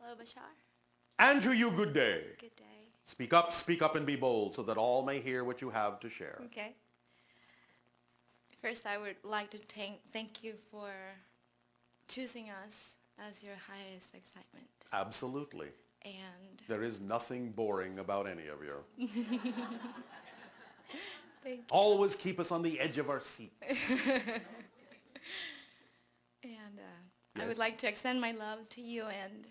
Hello, Bashar. And to you, good day. Good day. Speak up and be bold so that all may hear what you have to share. Okay. First, I would like to thank you for choosing us as your highest excitement. Absolutely. And there is nothing boring about any of you. thank you. Always keep us on the edge of our seats. And yes. I would like to extend my love to you and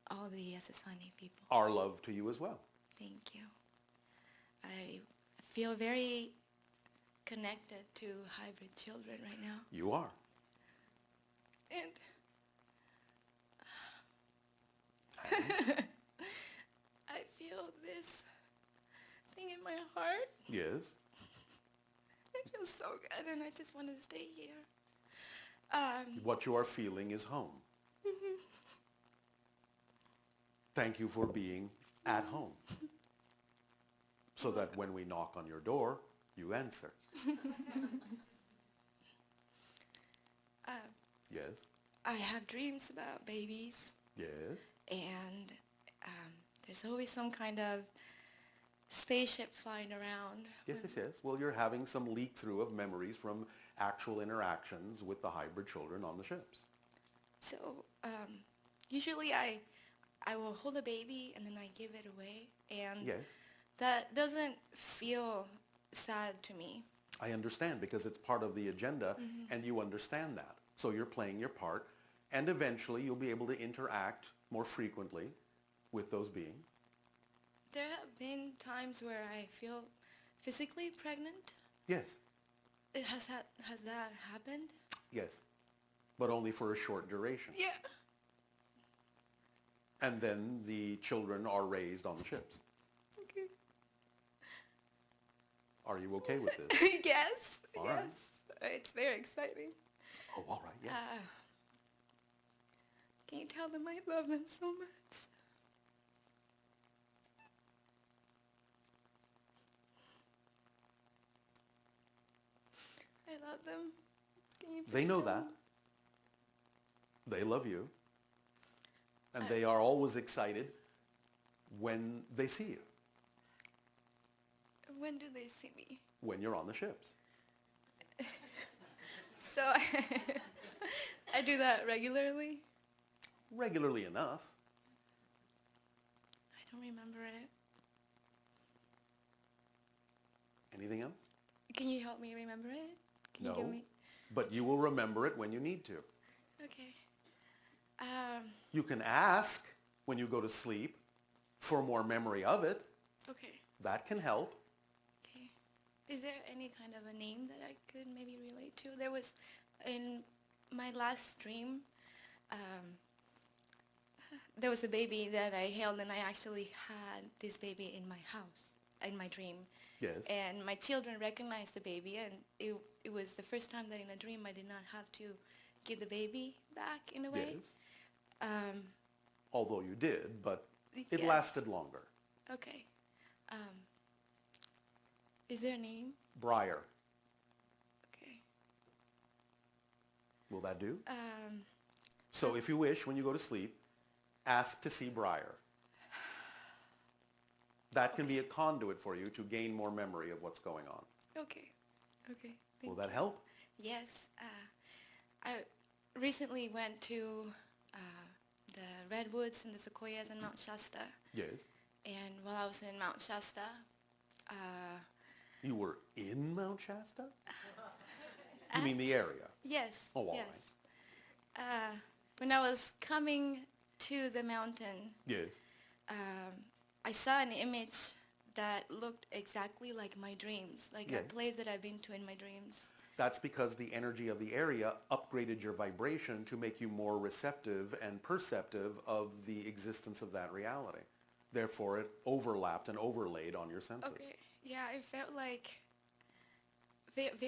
all the SSNA people. Our love to you as well. Thank you. I feel very connected to hybrid children right now. You are. And I feel this thing in my heart. Yes. It feels so good, and I just want to stay here. What you are feeling is home. Thank you for being at home, so that when we knock on your door, you answer. Yes. I have dreams about babies. Yes. And there's always some kind of spaceship flying around. Yes, yes, yes. Well, you're having some leak through of memories from actual interactions with the hybrid children on the ships. So usually I will hold a baby and then I give it away. And yes. That doesn't feel sad to me. I understand, because it's part of the agenda, and you understand that. So you're playing your part, and eventually you'll be able to interact more frequently with those beings. There have been times where I feel physically pregnant. Yes. Has that happened? Yes, but only for a short duration. Yeah. And then the children are raised on the ships. Okay. Are you okay with this? Yes. All yes. right. It's very exciting. Oh, all right, yes. Can you tell them I love them so much? I love them. Can you They please know tell that. them? They love you. And they are always excited when they see you. When do they see me? When you're on the ships. So I do that regularly? Regularly enough. I don't remember it. Anything else? Can you help me remember it? Can you give me? But you will remember it when you need to. Okay. You can ask when you go to sleep for more memory of it. Okay. That can help. Okay. Is there any kind of a name that I could maybe relate to? There was, in my last dream, there was a baby that I held, and I actually had this baby in my house, in my dream. Yes. And my children recognized the baby, and it was the first time that in a dream I did not have to give the baby back in a way. Yes. Although you did, but it yes. lasted longer. Okay. Is there a name? Briar. Okay. Will that do? So if you wish, when you go to sleep, ask to see Briar. That can be a conduit for you to gain more memory of what's going on. Okay. Okay. Will that help? Yes. I recently went to the redwoods and the sequoias in Mount Shasta. Yes. And while I was in Mount Shasta, you were in Mount Shasta? You mean the area? Yes. Oh, all yes. right. When I was coming to the mountain, yes. I saw an image that looked exactly like my dreams, like yes. a place that I've been to in my dreams. That's because the energy of the area upgraded your vibration to make you more receptive and perceptive of the existence of that reality. Therefore, it overlapped and overlaid on your senses. Okay. Yeah, it felt like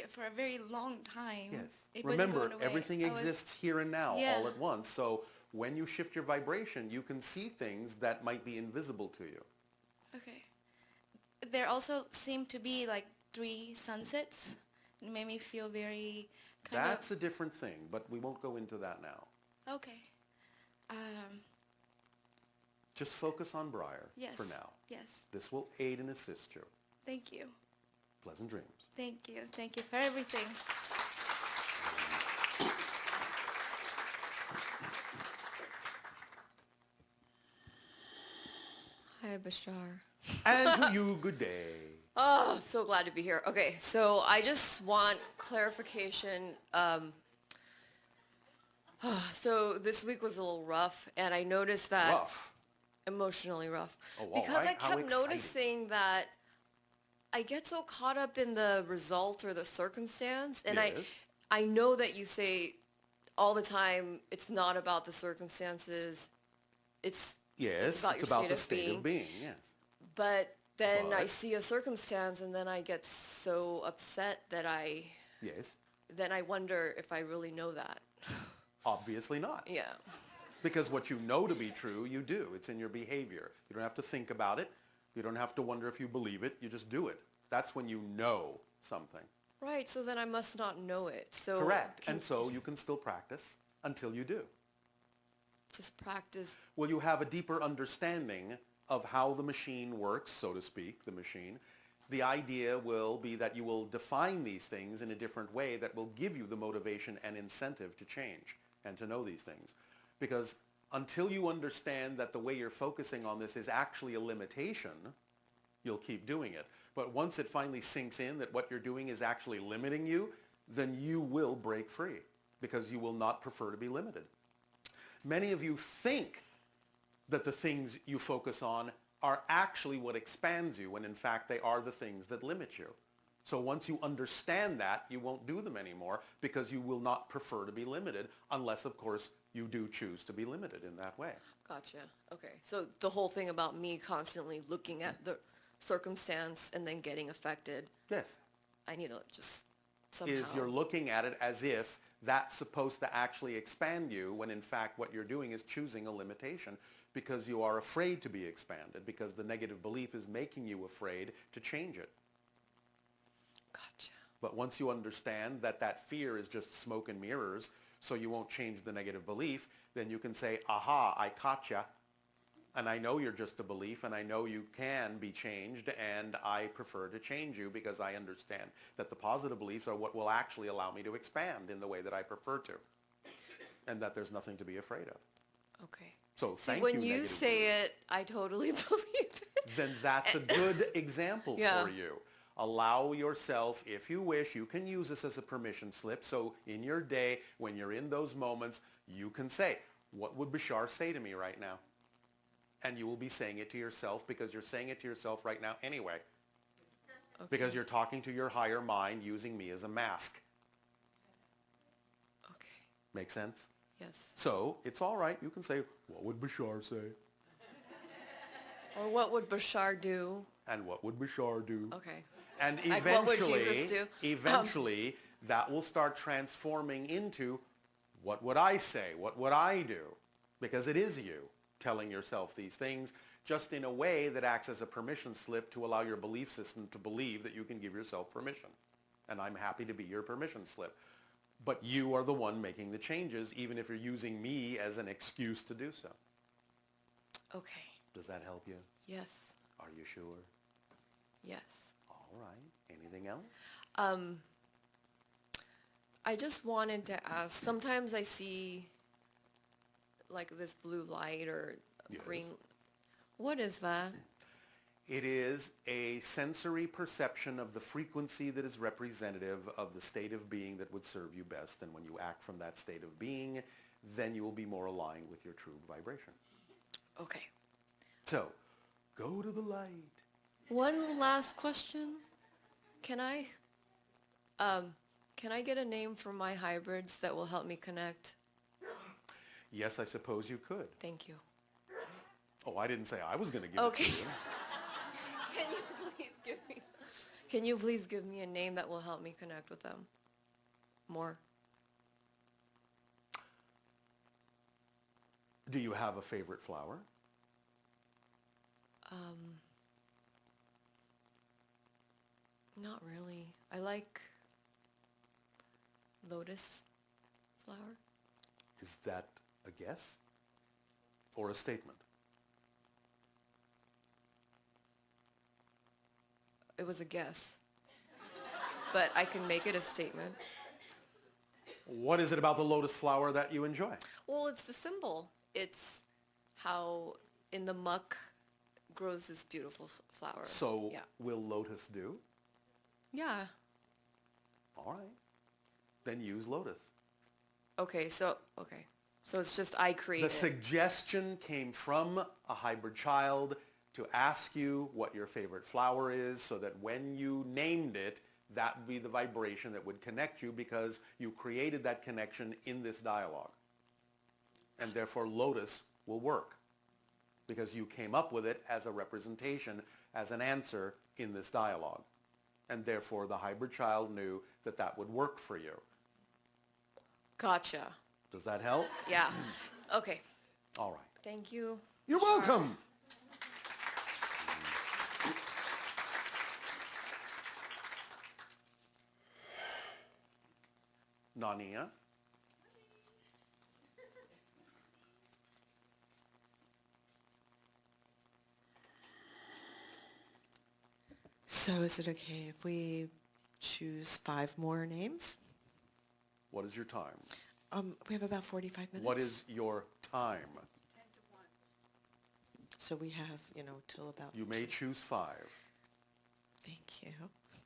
for a very long time. Yes. It wasn't Remember, going away. everything exists here and now, yeah. all at once. So when you shift your vibration, you can see things that might be invisible to you. Okay. There also seemed to be like 3 sunsets. It made me feel very That's a different thing, but we won't go into that now. Okay. Just focus on Briar Yes. for now. Yes. This will aid and assist you. Thank you. Pleasant dreams. Thank you. Thank you for everything. Hi, Bashar. And to you, good day. Oh, so glad to be here. Okay, so I just want clarification. So this week was a little rough, and I noticed that Rough. emotionally rough. Oh, all Because right. I How kept exciting. noticing that I get so caught up in the result or the circumstance, and Yes. I know that you say all the time it's not about the circumstances, it's Yes, about it's your about state the of state being. of being, yes. But then I But- see a circumstance, and then I get so upset that Yes. then I wonder if I really know that. Obviously not. Yeah. Because what you know to be true, you do. It's in your behavior. You don't have to think about it. You don't have to wonder if you believe it. You just do it. That's when you know something. Right, so then I must not know it. So Correct. And so you can still practice until you do. just practice. Well, you have a deeper understanding of how the machine works, so to speak, the machine. The idea will be that you will define these things in a different way that will give you the motivation and incentive to change and to know these things. Because until you understand that the way you're focusing on this is actually a limitation, you'll keep doing it. But once it finally sinks in that what you're doing is actually limiting you, then you will break free because you will not prefer to be limited. Many of you think that the things you focus on are actually what expands you, when in fact they are the things that limit you. So once you understand that, you won't do them anymore because you will not prefer to be limited unless, of course, you do choose to be limited in that way. Gotcha. Okay. So the whole thing about me constantly looking at the circumstance and then getting affected, Yes. I need to just somehow. Is you're looking at it as if that's supposed to actually expand you, when in fact what you're doing is choosing a limitation because you are afraid to be expanded, because the negative belief is making you afraid to change it. Gotcha. But once you understand that that fear is just smoke and mirrors, so you won't change the negative belief, then you can say, aha, I caught ya, and I know you're just a belief, and I know you can be changed, and I prefer to change you because I understand that the positive beliefs are what will actually allow me to expand in the way that I prefer to, and that there's nothing to be afraid of. Okay. So See, thank when you, you negative say belief. it, I totally believe it. Then that's a good example Yeah. for you. Allow yourself, if you wish, you can use this as a permission slip. So in your day, when you're in those moments, you can say, what would Bashar say to me right now? And you will be saying it to yourself because you're saying it to yourself right now anyway. Okay. Because you're talking to your higher mind using me as a mask. Okay. Make sense? Yes. So it's all right. You can say, what would Bashar say? Or what would Bashar do? And what would Bashar do? Okay. And Like, what would Jesus do? eventually, that will start transforming into, what would I say? What would I do? Because it is you telling yourself these things, just in a way that acts as a permission slip to allow your belief system to believe that you can give yourself permission. And I'm happy to be your permission slip. But you are the one making the changes, even if you're using me as an excuse to do so. Okay. Does that help you? Yes. Are you sure? Yes. All right. Anything else? I just wanted to ask, sometimes I see like this blue light or Yes. green. What is that? It is a sensory perception of the frequency that is representative of the state of being that would serve you best. And when you act from that state of being, then you will be more aligned with your true vibration. Okay. So, go to the light. One last question. Can I get a name for my hybrids that will help me connect? Yes, I suppose you could. Thank you. Oh, I didn't say I was going to give Okay. it to you. Can you please give me a name that will help me connect with them more? Do you have a favorite flower? Not really. I like lotus flower. Is that a guess or a statement? It was a guess. But I can make it a statement. What is it about the lotus flower that you enjoy? Well, it's the symbol. It's how in the muck grows this beautiful flower. So yeah. will lotus do? Yeah. All right. Then use lotus. Okay. So it's just I create The it. suggestion came from a hybrid child to ask you what your favorite flower is so that when you named it, that would be the vibration that would connect you because you created that connection in this dialogue. And therefore lotus will work because you came up with it as a representation, as an answer in this dialogue. And therefore the hybrid child knew that that would work for you. Gotcha. Does that help? Yeah. Okay. All right. Thank you. You're welcome. Nania? So is it okay if we choose 5 more names? What is your time? We have about 45 minutes. What is your time? So we have, till about... You may choose 5. Thank you.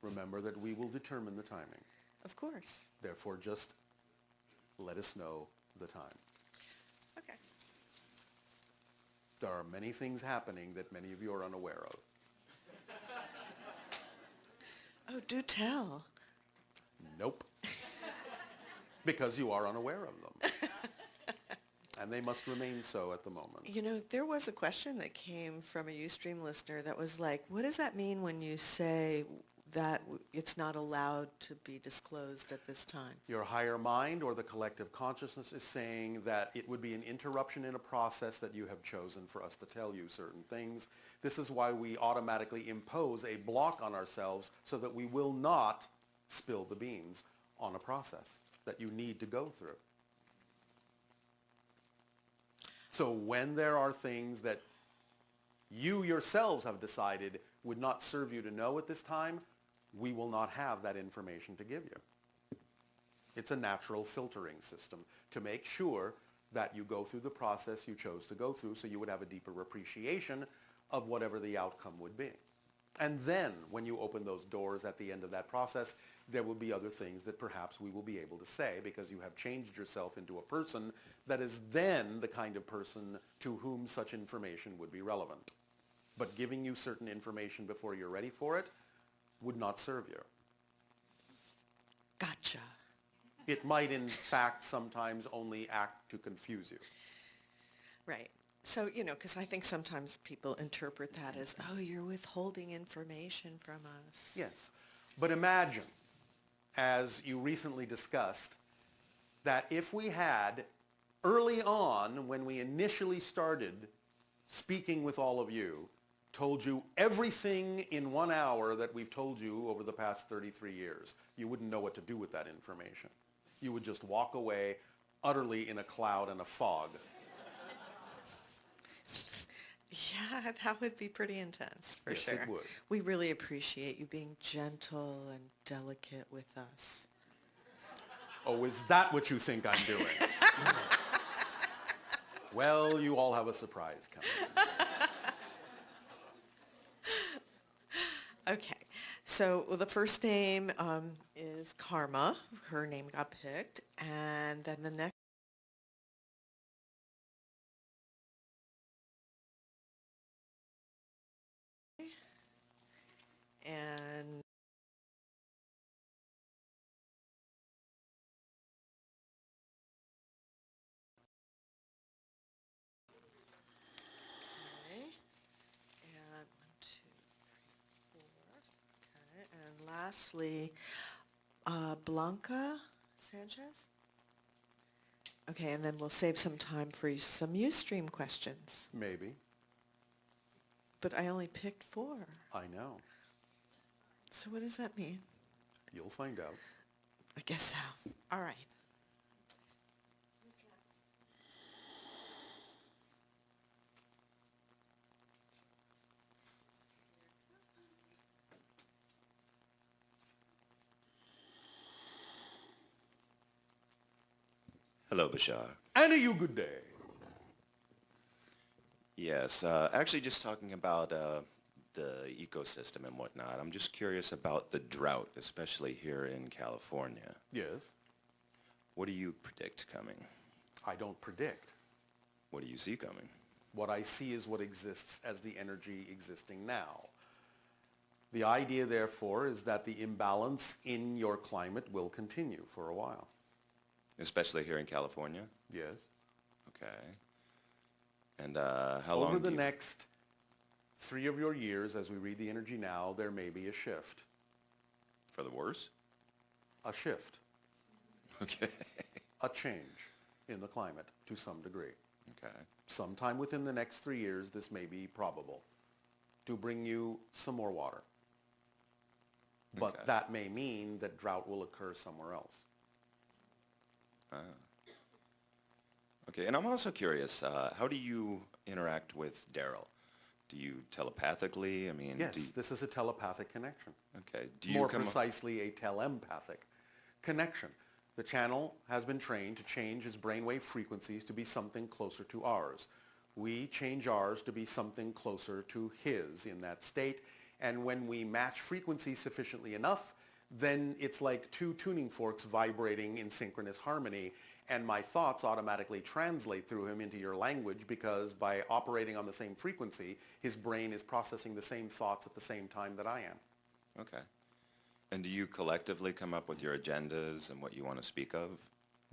Remember that we will determine the timing. Of course. Therefore, just let us know the time. Okay. There are many things happening that many of you are unaware of. Oh, do tell. Nope. Because you are unaware of them. And they must remain so at the moment. There was a question that came from a Ustream listener that was like, what does that mean when you say that it's not allowed to be disclosed at this time? Your higher mind or the collective consciousness is saying that it would be an interruption in a process that you have chosen for us to tell you certain things. This is why we automatically impose a block on ourselves so that we will not spill the beans on a process that you need to go through. So when there are things that you yourselves have decided would not serve you to know at this time, we will not have that information to give you. It's a natural filtering system to make sure that you go through the process you chose to go through so you would have a deeper appreciation of whatever the outcome would be. And then when you open those doors at the end of that process, there will be other things that perhaps we will be able to say because you have changed yourself into a person that is then the kind of person to whom such information would be relevant. But giving you certain information before you're ready for it would not serve you. Gotcha. It might in fact sometimes only act to confuse you. Right. So, because I think sometimes people interpret that as, oh, you're withholding information from us. Yes. But imagine, as you recently discussed, that if we had early on when we initially started speaking with all of you, told you everything in 1 hour that we've told you over the past 33 years, you wouldn't know what to do with that information. You would just walk away utterly in a cloud and a fog. Yeah, that would be pretty intense, for sure. Yes, it would. We really appreciate you being gentle and delicate with us. Oh, is that what you think I'm doing? Well, you all have a surprise coming. Okay, so the first name is Karma. Her name got picked. And then the next and okay. And 1, 2, 3, 4. Okay, and lastly, Blanca Sanchez. Okay, and then we'll save some time for some Ustream questions. Maybe. But I only picked 4. I know. So what does that mean? You'll find out. I guess so. All right. Hello, Bashar. And a you good day. Yes, actually just talking about the ecosystem and whatnot. I'm just curious about the drought, especially here in California. Yes. What do you predict coming? I don't predict. What do you see coming? What I see is what exists as the energy existing now. The idea, therefore, is that the imbalance in your climate will continue for a while. Especially here in California? Yes. Okay. And how long Over the do you... next 3 of your years, as we read the energy now, there may be a shift. For the worse? A shift. Okay. A change in the climate to some degree. Okay. Sometime within the next 3 years, this may be probable to bring you some more water. But Okay. that may mean that drought will occur somewhere else. Okay, and I'm also curious, how do you interact with Daryl? Do you telepathically? I mean, Yes, do you, this is a telepathic connection. okay. Do you More come precisely, a telepathic connection. The channel has been trained to change its brainwave frequencies to be something closer to ours. We change ours to be something closer to his in that state. And when we match frequencies sufficiently enough, then it's like two tuning forks vibrating in synchronous harmony. And my thoughts automatically translate through him into your language because by operating on the same frequency, his brain is processing the same thoughts at the same time that I am. Okay. And do you collectively come up with your agendas and what you want to speak of?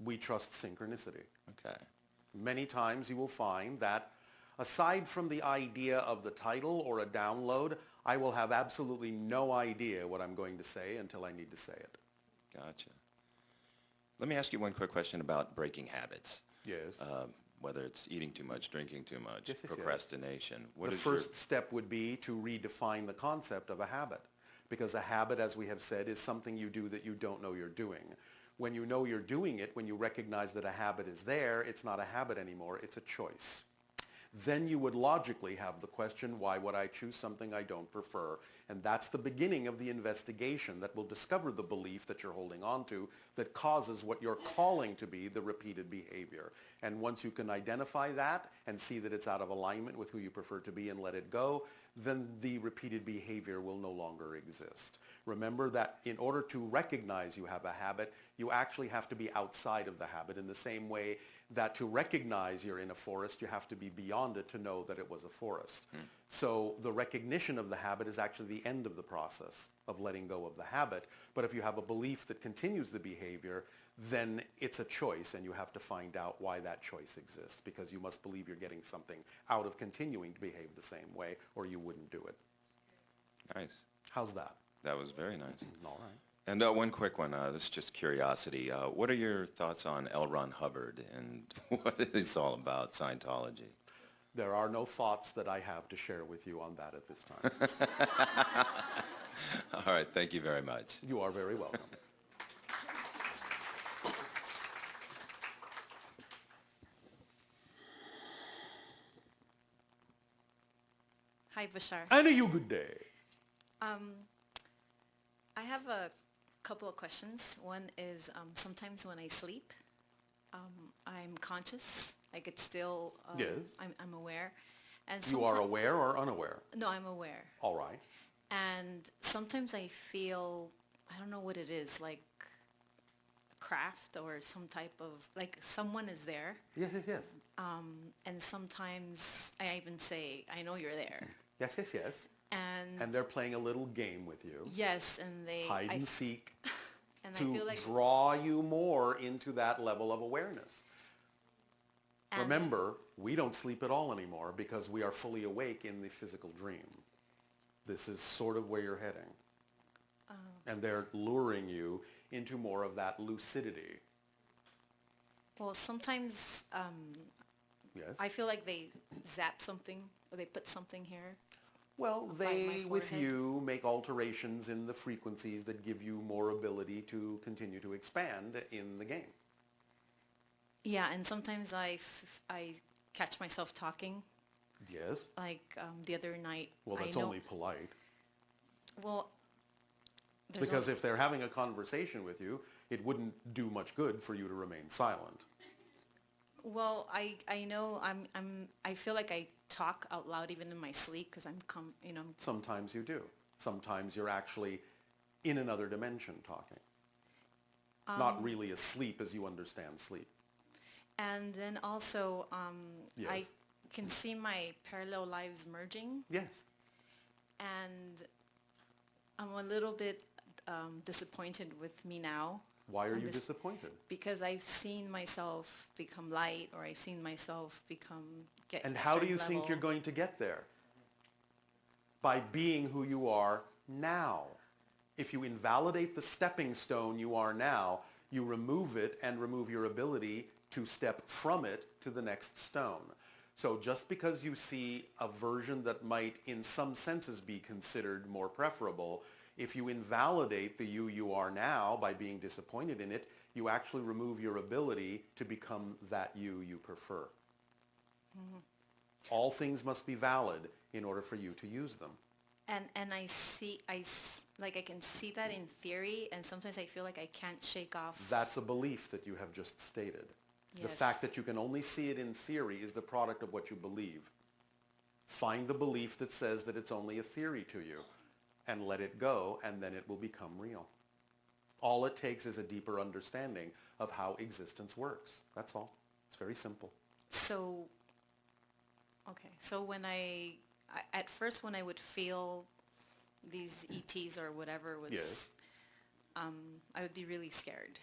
We trust synchronicity. Okay. Many times you will find that aside from the idea of the title or a download, I will have absolutely no idea what I'm going to say until I need to say it. Gotcha. Let me ask you one quick question about breaking habits. Yes. Whether it's eating too much, drinking too much, Yes, yes, yes. procrastination. What The is first step would be to redefine the concept of a habit. Because a habit, as we have said, is something you do that you don't know you're doing. When you know you're doing it, when you recognize that a habit is there, it's not a habit anymore, it's a choice. Then you would logically have the question, why would I choose something I don't prefer? And that's the beginning of the investigation that will discover the belief that you're holding on to that causes what you're calling to be the repeated behavior. And once you can identify that and see that it's out of alignment with who you prefer to be and let it go, then the repeated behavior will no longer exist. Remember that in order to recognize you have a habit, you actually have to be outside of the habit in the same way that to recognize you're in a forest, you have to be beyond it to know that it was a forest. So the recognition of the habit is actually the end of the process of letting go of the habit. But if you have a belief that continues the behavior, then it's a choice, and you have to find out why that choice exists, because you must believe you're getting something out of continuing to behave the same way, or you wouldn't do it. Nice. How's that? That was very nice. All right. And one quick one, this is just curiosity. What are your thoughts on L. Ron Hubbard and what it's all about, Scientology? There are no thoughts that I have to share with you on that at this time. All right, thank you very much. You are very welcome. Hi, Bashar. And a you good day. I have a couple of questions. One is sometimes when I sleep, I'm conscious. Like it's still, Yes. I'm aware. And You are sometime- aware or unaware? No, I'm aware. All right. And sometimes I feel, I don't know what it is, like a craft or some type of, like someone is there. Yes, yes, yes. And sometimes I even say, I know you're there. Yes, yes, yes. And And they're playing a little game with you. yes, and they, Hide and seek and I to feel like, draw you more into that level of awareness. and- Remember, we don't sleep at all anymore because we are fully awake in the physical dream. This is sort of where you're heading. And they're luring you into more of that lucidity. well, sometimes Yes? I feel like they zap something or they put something here. Well, my they, with forehead. you, make alterations in the frequencies that give you more ability to continue to expand in the game. Yeah, and sometimes I catch myself talking. Yes? Like the other night. Well, that's I know, only polite. well, there's Because al- if they're having a conversation with you, it wouldn't do much good for you to remain silent. Well, I know I feel like I talk out loud even in my sleep because Sometimes you do. Sometimes you're actually in another dimension talking. Not really asleep as you understand sleep. and then also I Yes. can see my parallel lives merging, Yes. and I'm a little bit disappointed with me now. Why are on you this- disappointed? Because I've seen myself become light, or I've seen myself get And a how do certain you think level. you're going to get there? By being who you are now. If you invalidate the stepping stone you are now, you remove it and remove your ability to step from it to the next stone. So just because you see a version that might in some senses be considered more preferable, if you invalidate the you are now by being disappointed in it, you actually remove your ability to become that you prefer. All things must be valid in order for you to use them. And like I can see that in theory, and sometimes I feel like I can't shake off. That's a belief that you have just stated. The Yes. fact that you can only see it in theory is the product of what you believe. Find the belief that says that it's only a theory to you and let it go, and then it will become real. All it takes is a deeper understanding of how existence works. That's all. It's very simple. So, okay. So at first when I would feel these ETs or whatever was, Yes. I would be really scared.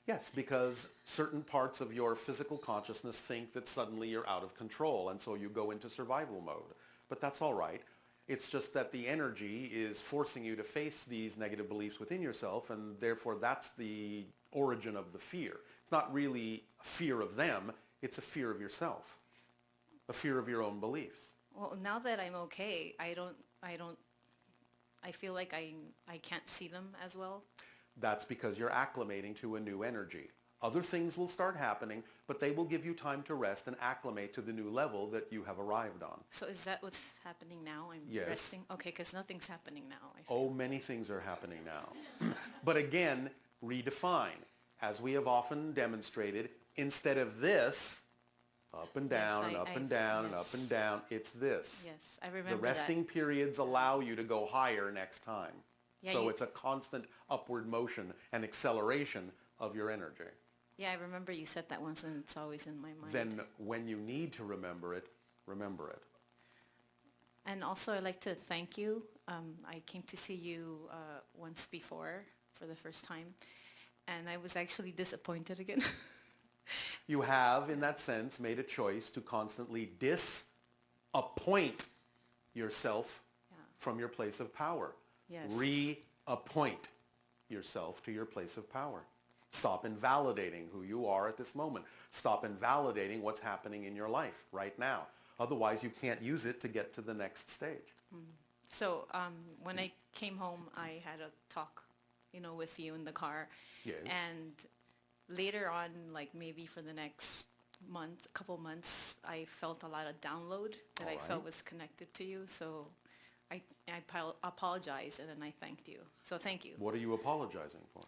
Yes, because certain parts of your physical consciousness think that suddenly you're out of control, and so you go into survival mode. But that's all right. It's just that the energy is forcing you to face these negative beliefs within yourself, and therefore that's the origin of the fear. It's not really a fear of them, it's a fear of yourself, a fear of your own beliefs. Well, now that I'm okay, I feel like I can't see them as well. That's because you're acclimating to a new energy. Other things will start happening, but they will give you time to rest and acclimate to the new level that you have arrived on. So is that what's happening now? I'm Yes. resting? Okay, because nothing's happening now. I Oh, feel. many things are happening now. But again, redefine. As we have often demonstrated, instead of this, up and down and up and down and up and down, it's this. Yes, I remember The resting periods allow you to go higher next time. Yeah, So you- it's a constant upward motion and acceleration of your energy. Yeah, I remember you said that once, and it's always in my mind. Then when you need to remember it, remember it. And also, I'd like to thank you. I came to see you once before for the first time, and I was actually disappointed again. You have, in that sense, made a choice to constantly disappoint yourself Yeah. from your place of power. Yes. Reappoint yourself to your place of power. Stop invalidating who you are at this moment. Stop invalidating what's happening in your life right now. Otherwise, you can't use it to get to the next stage. So when I came home, I had a talk, with you in the car. Yes. And later on, like maybe for the next couple months, I felt a lot of download that I felt Alright. was connected to you. So I apologized, and then I thanked you. So thank you. What are you apologizing for?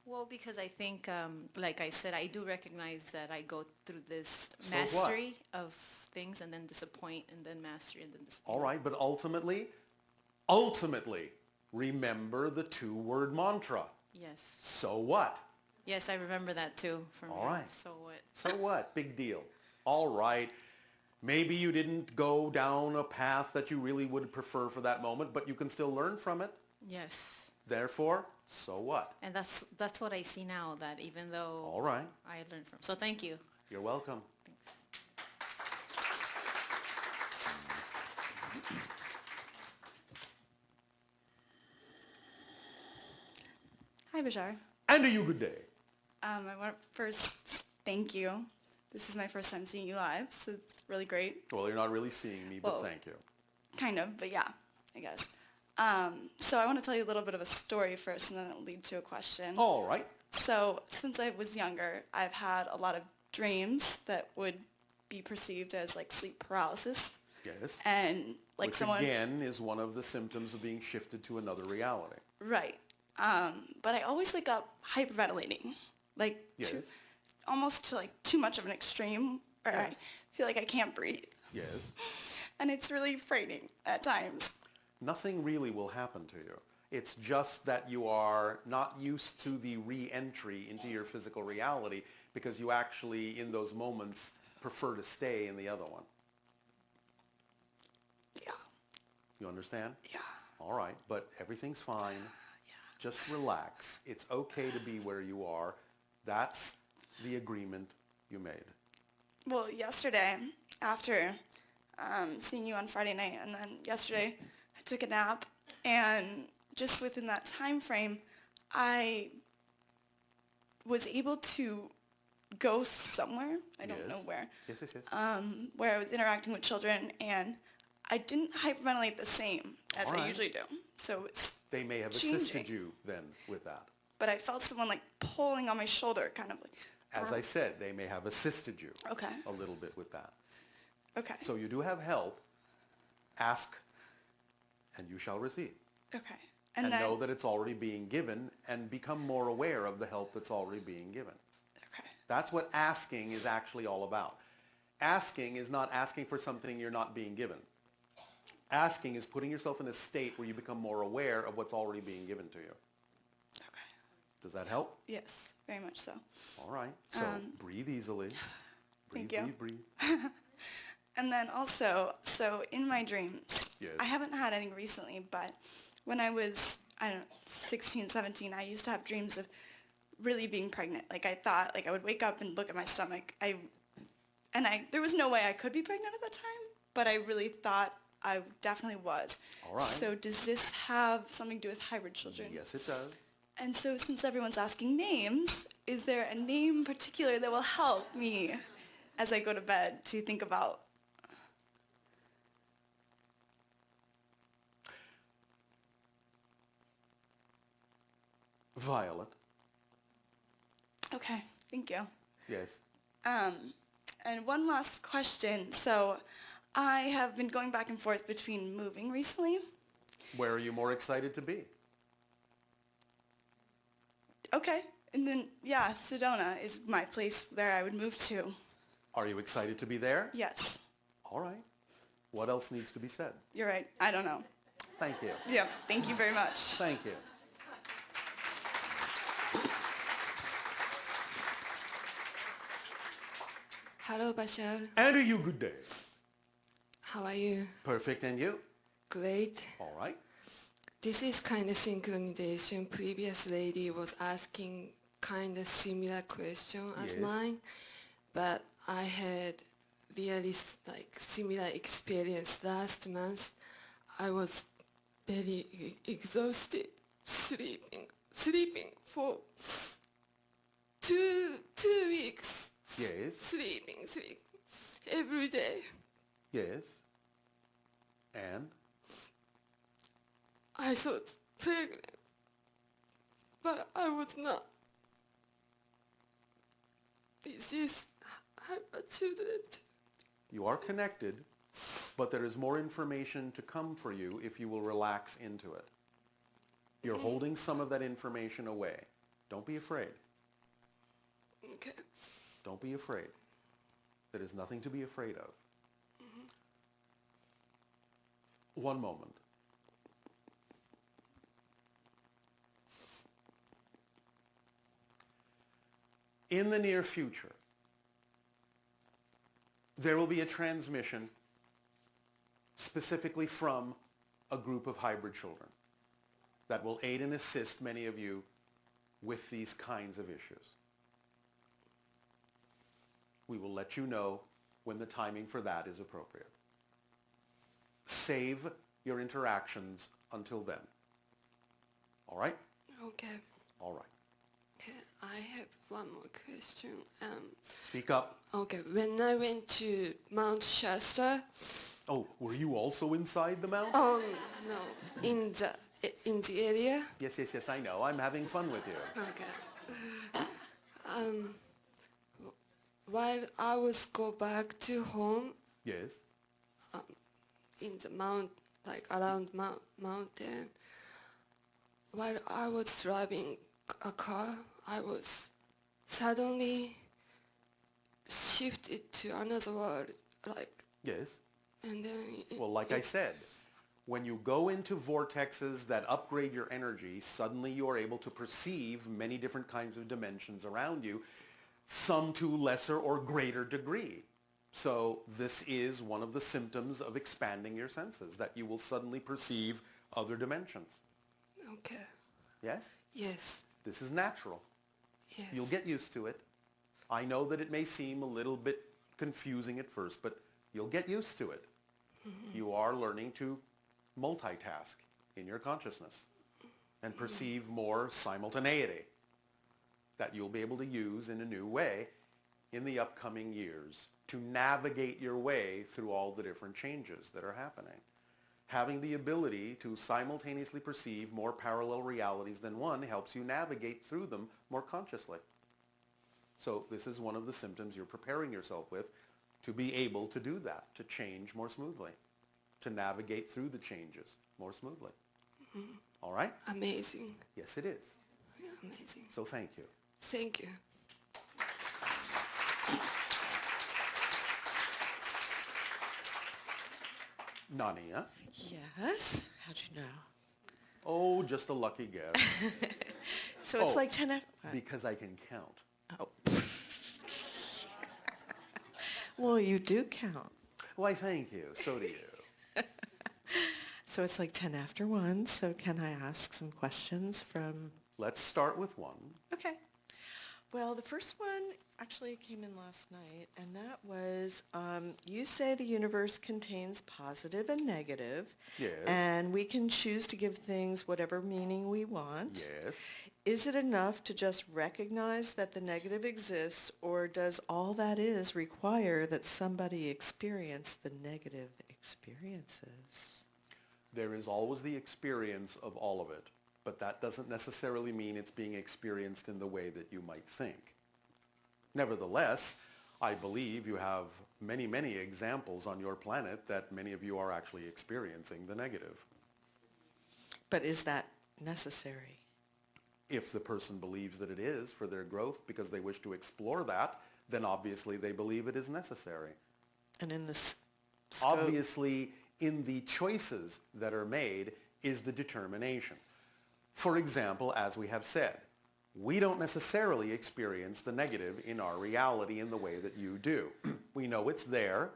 Well, because I think, like I said, I do recognize that I go through this So what? mastery of things, and then disappoint, and then mastery, and then disappoint. All right, but ultimately, remember the two-word mantra. Yes. So what? Yes, I remember that too from All you. right. So what? So what? Big deal. All right. Maybe you didn't go down a path that you really would prefer for that moment, but you can still learn from it. Yes. Therefore, so what? And that's what I see now, that even though All right. I learned from. So thank you. You're welcome. Hi, Bashar. And to you, good day. I want to first thank you. This is my first time seeing you live, so it's really great. Well, you're not really seeing me, but Whoa. thank you. Kind of, but yeah, I guess. So I want to tell you a little bit of a story first, and then it'll lead to a question. All right. So since I was younger, I've had a lot of dreams that would be perceived as like sleep paralysis, Yes. and like Which someone. again is one of the symptoms of being shifted to another reality. Right. But I always wake up hyperventilating, like Yes. almost to like too much of an extreme where I Yes. feel like I can't breathe. Yes. And it's really frightening at times. Nothing really will happen to you. It's just that you are not used to the re-entry into your physical reality because you actually, in those moments, prefer to stay in the other one. Yeah. You understand? Yeah. All right, but everything's fine. Just relax. It's okay to be where you are. That's the agreement you made. Well, yesterday, after seeing you on Friday night, and then yesterday I took a nap, and just within that time frame, I was able to go somewhere, I don't know Yes. where, Yes, yes, yes. where I was interacting with children, and I didn't hyperventilate the same as All I right. usually do. So it's, They may have changing. assisted you then with that. but I felt someone like pulling on my shoulder, kind of like. As I said, they may have assisted you Okay. a little bit with that. Okay. So you do have help. Ask, and you shall receive. Okay. And then, know that it's already being given, and become more aware of the help that's already being given. okay. That's what asking is actually all about. Asking is not asking for something you're not being given. Asking is putting yourself in a state where you become more aware of what's already being given to you. Okay. Does that help? Yes, very much so. All right. So breathe easily. Breathe, Thank you. breathe, breathe. And then also, so in my dreams, Yes. I haven't had any recently, but when I was, I don't know, 16, 17, I used to have dreams of really being pregnant. Like I thought, like I would wake up and look at my stomach. There was no way I could be pregnant at that time, but I really thought I definitely was. All right. So does this have something to do with hybrid children? Yes, it does. And so since everyone's asking names, is there a name in particular that will help me as I go to bed to think about? Violet. Okay, thank you. Yes. And one last question. So I have been going back and forth between moving recently. Where are you more excited to be? Okay, and then, yeah, Sedona is my place where I would move to. Are you excited to be there? Yes, All right. What else needs to be said? you're right. I don't know. Thank you. Yeah, thank you very much. Thank you. Hello, Bashar. And to you, good day. How are you? Perfect, and you? Great. All right. This is kind of synchronization. Previous lady was asking kind of similar question as Yes. mine, but I had really similar experience last month. I was very exhausted, sleeping for two weeks. Yes. Sleeping every day. Yes. And? I thought pregnant, but I was not. This is children. You are connected, but there is more information to come for you if you will relax into it. You're holding some of that information away. Don't be afraid. Okay. Don't be afraid. There is nothing to be afraid of. One moment. In the near future, there will be a transmission specifically from a group of hybrid children that will aid and assist many of you with these kinds of issues. We will let you know when the timing for that is appropriate. Save your interactions until then. All right? Okay. All right. Okay. I have one more question. Speak up. Okay. When I went to Mount Shasta, Oh, were you also inside the mountain? no, in the area. Yes, yes, yes, I know. I'm having fun with you. Okay. While I was go back to home Yes. in the around mountain, while I was driving a car, I was suddenly shift it to another world, like, Yes. and then Well, like I said, when you go into vortexes that upgrade your energy, suddenly you're able to perceive many different kinds of dimensions around you, some to lesser or greater degree. So this is one of the symptoms of expanding your senses, that you will suddenly perceive other dimensions. okay, Yes? yes, This is natural. yes. You'll get used to it. I know that it may seem a little bit confusing at first, but you'll get used to it. You are learning to multitask in your consciousness and perceive more simultaneity that you'll be able to use in a new way in the upcoming years to navigate your way through all the different changes that are happening. Having the ability to simultaneously perceive more parallel realities than one helps you navigate through them more consciously. So this is one of the symptoms you're preparing yourself with to be able to do that, to change more smoothly, to navigate through the changes more smoothly. All right? Amazing, Yes, it is. yeah, amazing. So thank you. Thank you. Nania? Yes? How'd you know? Oh, just a lucky guess. So it's Oh, like 10 after. Because I can count. Oh. Well, you do count. Why, thank you. So do you. So it's like 10 after 1, so can I ask some questions from... Let's start with one. Okay. Well, the first one actually came in last night, and that was, you say the universe contains positive and negative, Yes. and we can choose to give things whatever meaning we want. Yes. Is it enough to just recognize that the negative exists, or does all that is require that somebody experience the negative experiences? There is always the experience of all of it, but that doesn't necessarily mean it's being experienced in the way that you might think. Nevertheless, I believe you have many, many examples on your planet that many of you are actually experiencing the negative. But is that necessary? If the person believes that it is for their growth because they wish to explore that, then obviously they believe it is necessary. And in the scope... Obviously, in the choices that are made is the determination. For example, as we have said, we don't necessarily experience the negative in our reality in the way that you do. We know it's there.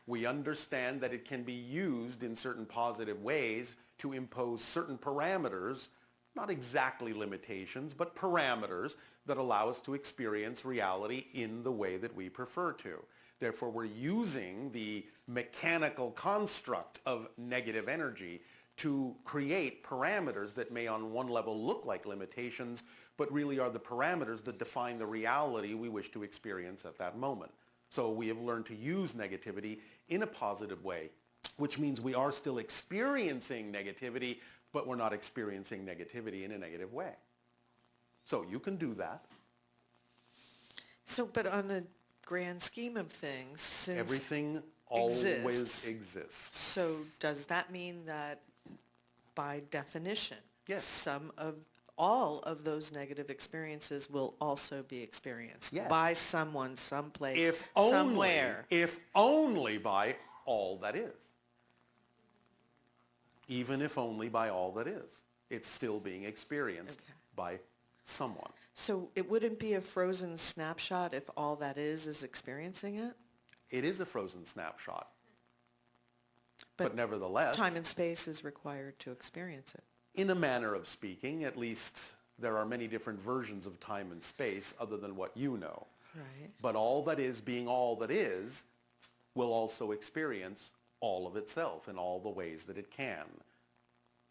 We understand that it can be used in certain positive ways to impose certain parameters, not exactly limitations, but parameters that allow us to experience reality in the way that we prefer to. Therefore, we're using the mechanical construct of negative energy to create parameters that may on one level look like limitations, but really are the parameters that define the reality we wish to experience at that moment. So we have learned to use negativity in a positive way, which means we are still experiencing negativity, but we're not experiencing negativity in a negative way. So you can do that. So, but on the grand scheme of things, since Everything always exists. exists. So does that mean that by definition, Yes. all of those negative experiences will also be experienced Yes. by someone, someplace, If somewhere? only by all that is. Even if only by all that is. It's still being experienced Okay. by someone. So it wouldn't be a frozen snapshot if all that is experiencing it? It is a frozen snapshot. But But nevertheless, time and space is required to experience it. in a manner of speaking, at least there are many different versions of time and space other than what you know. Right. But all that is being all that is will also experience all of itself in all the ways that it can.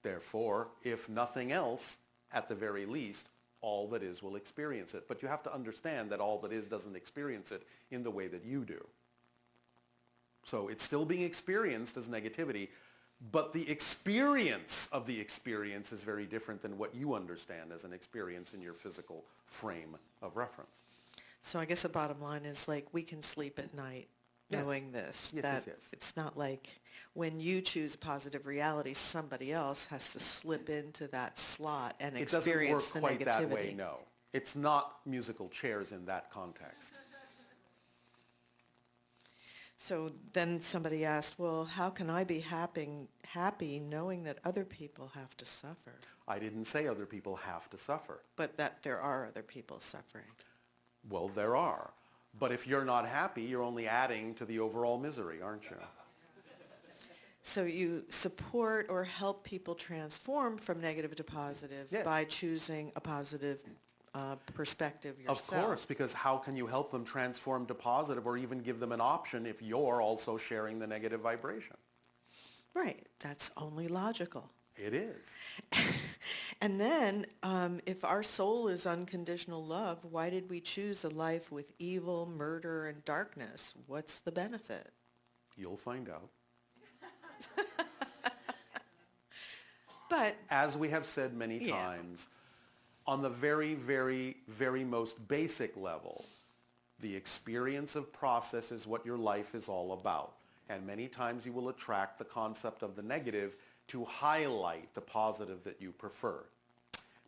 Therefore, if nothing else, at the very least, all that is will experience it. But you have to understand that all that is doesn't experience it in the way that you do. So it's still being experienced as negativity, but the experience of the experience is very different than what you understand as an experience in your physical frame of reference. So I guess the bottom line is like we can sleep at night Yes. knowing this. Yes, that yes. it's not like when you choose a positive reality, somebody else has to slip into that slot and It doesn't work experience the quite negativity. that way, no. It's not musical chairs in that context. So then somebody asked, well, how can I be happy knowing that other people have to suffer? I didn't say other people have to suffer. But that there are other people suffering. Well, there are. But if you're not happy, you're only adding to the overall misery, aren't you? So you support or help people transform from negative to positive Yes. by choosing a positive perspective yourself. Of course, because how can you help them transform to positive or even give them an option if you're also sharing the negative vibration? Right. That's only logical. It is. And then, if our soul is unconditional love, why did we choose a life with evil, murder, and darkness? What's the benefit? You'll find out. But, As we have said many Yeah. times, on the very, very, very most basic level, the experience of process is what your life is all about. And many times you will attract the concept of the negative to highlight the positive that you prefer.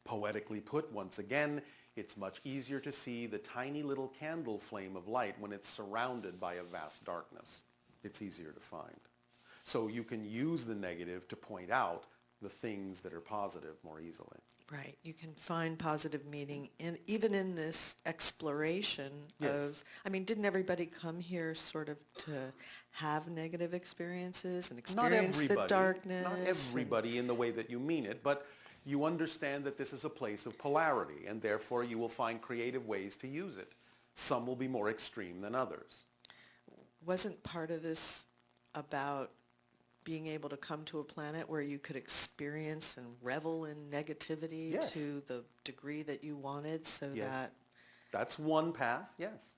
Poetically put, once again, it's much easier to see the tiny little candle flame of light when it's surrounded by a vast darkness. It's easier to find. So you can use the negative to point out the things that are positive more easily. right, you can find positive meaning even in this exploration Yes. didn't everybody come here sort of to have negative experiences and Not experience everybody. the darkness? Not everybody in the way that you mean it, but you understand that this is a place of polarity, and therefore you will find creative ways to use it. Some will be more extreme than others. Wasn't part of this about being able to come to a planet where you could experience and revel in negativity Yes. to the degree that you wanted, so Yes. that, That's one path, yes.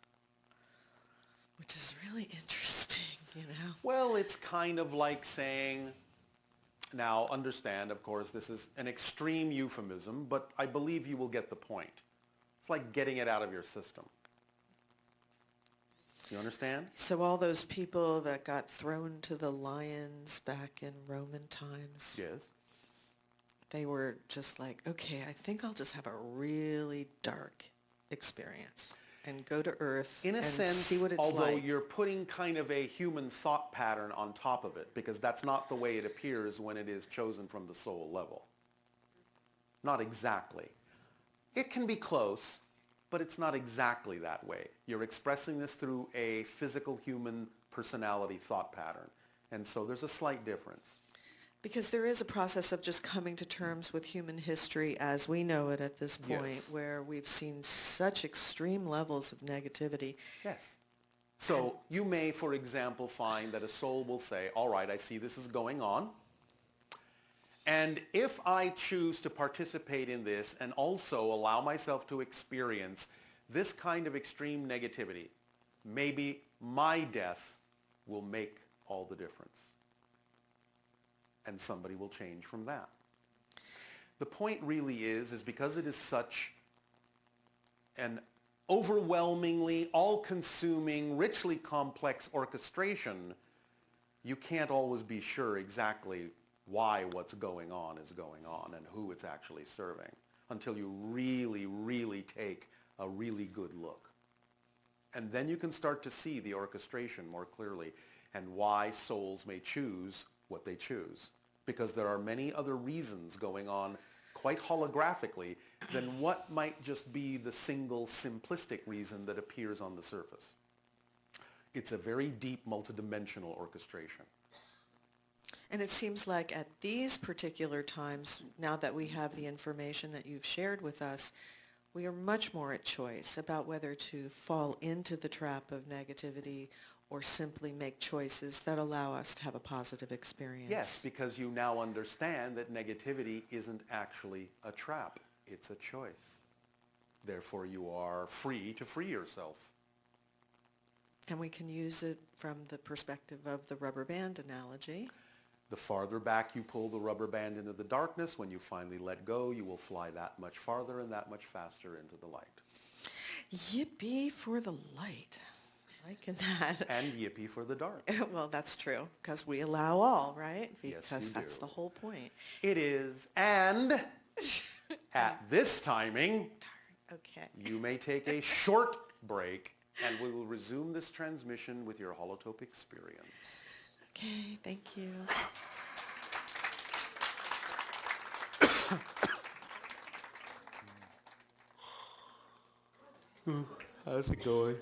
which is really interesting, you know? Well, it's kind of like saying, now understand, of course, this is an extreme euphemism, but I believe you will get the point. It's like getting it out of your system. You understand? So all those people that got thrown to the lions back in Roman times, Yes. they were just like, okay, I think I'll just have a really dark experience and go to Earth In a and sense, see what it's although like. you're putting kind of a human thought pattern on top of it, because that's not the way it appears when it is chosen from the soul level. Not exactly. It can be close, but it's not exactly that way. You're expressing this through a physical human personality thought pattern. And so there's a slight difference. Because there is a process of just coming to terms with human history as we know it at this point, Yes. where we've seen such extreme levels of negativity. Yes. So you may, for example, find that a soul will say, all right, I see this is going on. And if I choose to participate in this and also allow myself to experience this kind of extreme negativity, maybe my death will make all the difference. And somebody will change from that. The point really is because it is such an overwhelmingly, all-consuming, richly complex orchestration, you can't always be sure exactly why what's going on is going on and who it's actually serving until you really, really take a really good look. And then you can start to see the orchestration more clearly and why souls may choose what they choose. Because there are many other reasons going on quite holographically than what might just be the single simplistic reason that appears on the surface. It's a very deep multidimensional orchestration. And it seems like at these particular times, now that we have the information that you've shared with us, we are much more at choice about whether to fall into the trap of negativity or simply make choices that allow us to have a positive experience. Yes, because you now understand that negativity isn't actually a trap. It's a choice. Therefore, you are free to free yourself. And we can use it from the perspective of the rubber band analogy. The farther back you pull the rubber band into the darkness, when you finally let go, you will fly that much farther and that much faster into the light. Yippee for the light. Liking that. And yippee for the dark. Well, that's true, because we allow all, right? Yes, Because you that's do. the whole point. It is, and at this timing, Okay. you may take a short break And we will resume this transmission with your holotope experience. Okay, thank you. How's it going?